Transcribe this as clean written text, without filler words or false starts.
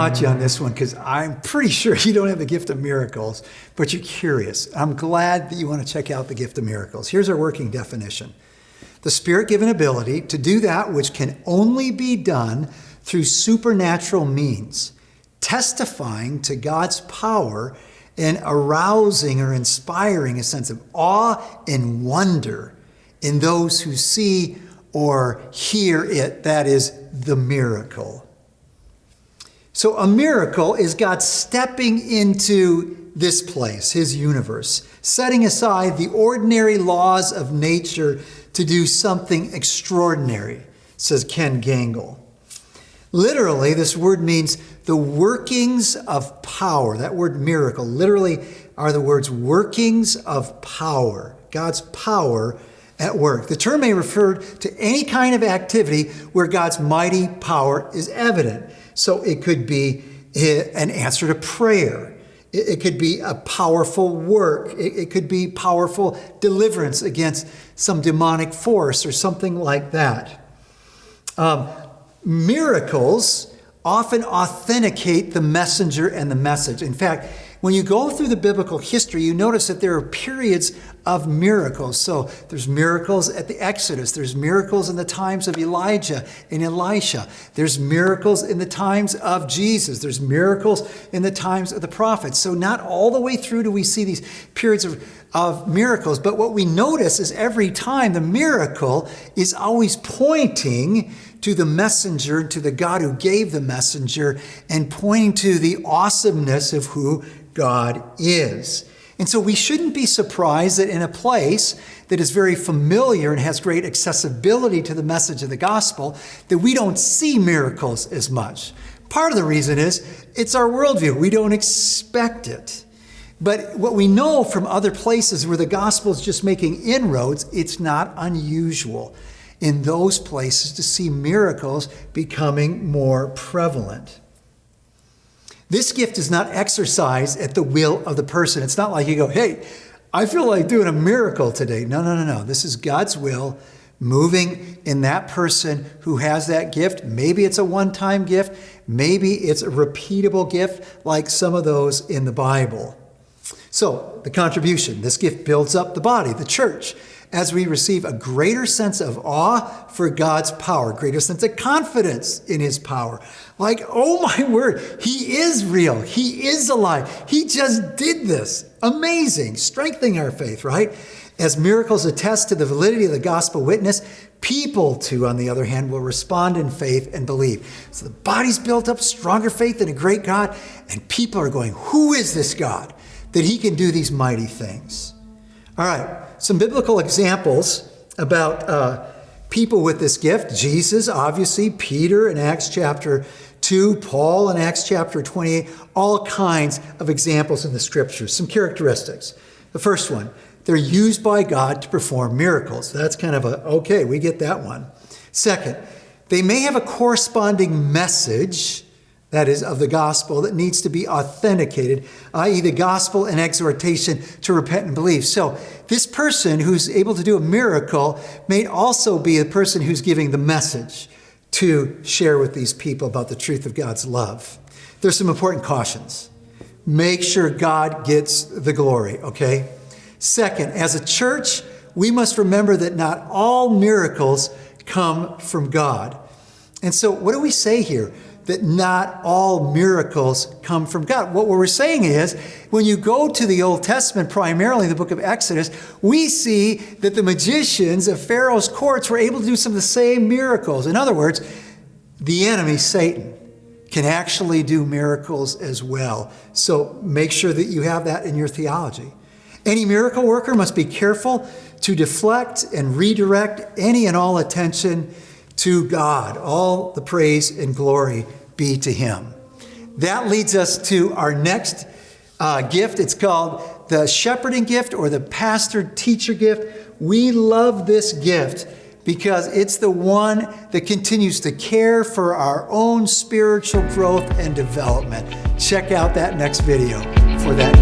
got you on this one because I'm pretty sure you don't have the gift of miracles, but you're curious. I'm glad that you want to check out the gift of miracles. Here's our working definition. The Spirit-given ability to do that which can only be done through supernatural means, testifying to God's power and arousing or inspiring a sense of awe and wonder in those who see or hear it. That is the miracle. So a miracle is God stepping into this place, his universe, setting aside the ordinary laws of nature to do something extraordinary, says Ken Gangle. Literally, this word means the workings of power. That word miracle literally are the words workings of power, God's power at work. The term may refer to any kind of activity where God's mighty power is evident. So it could be an answer to prayer. It could be a powerful work. It could be powerful deliverance against some demonic force or something like that. Miracles often authenticate the messenger and the message. In fact, when you go through the biblical history, you notice that there are periods of miracles. So there's miracles at the Exodus. There's miracles in the times of Elijah and Elisha. There's miracles in the times of Jesus. There's miracles in the times of the prophets. So not all the way through do we see these periods of miracles. But what we notice is every time the miracle is always pointing to the messenger, to the God who gave the messenger, and pointing to the awesomeness of who God is. And so we shouldn't be surprised that in a place that is very familiar and has great accessibility to the message of the gospel, that we don't see miracles as much. Part of the reason is it's our worldview. We don't expect it. But what we know from other places where the gospel is just making inroads, it's not unusual in those places to see miracles becoming more prevalent. This gift is not exercised at the will of the person. It's not like you go, hey, I feel like doing a miracle today. No. This is God's will moving in that person who has that gift. Maybe it's a one-time gift. Maybe it's a repeatable gift like some of those in the Bible. So the contribution, this gift builds up the body, the church, as we receive a greater sense of awe for God's power, greater sense of confidence in his power. Like, oh my word, he is real. He is alive. He just did this. Amazing. Strengthening our faith, right? As miracles attest to the validity of the gospel witness, people too, on the other hand, will respond in faith and believe. So the body's built up, stronger faith in a great God, and people are going, who is this God that he can do these mighty things? All right. Some biblical examples about people with this gift. Jesus, obviously, Peter in Acts chapter 2, Paul in Acts chapter 28, all kinds of examples in the scriptures. Some characteristics. The first one, they're used by God to perform miracles. That's kind of okay, we get that one. Second, they may have a corresponding message, that is, of the gospel, that needs to be authenticated, i.e. the gospel and exhortation to repent and believe. So this person who's able to do a miracle may also be a person who's giving the message to share with these people about the truth of God's love. There's some important cautions. Make sure God gets the glory, okay? Second, as a church, we must remember that not all miracles come from God. And so what do we say here? That not all miracles come from God. What we're saying is, when you go to the Old Testament, primarily the book of Exodus, we see that the magicians of Pharaoh's courts were able to do some of the same miracles. In other words, the enemy, Satan, can actually do miracles as well. So make sure that you have that in your theology. Any miracle worker must be careful to deflect and redirect any and all attention to God. All the praise and glory be to him. That leads us to our next gift. It's called the shepherding gift or the pastor-teacher gift. We love this gift because it's the one that continues to care for our own spiritual growth and development. Check out that next video for that.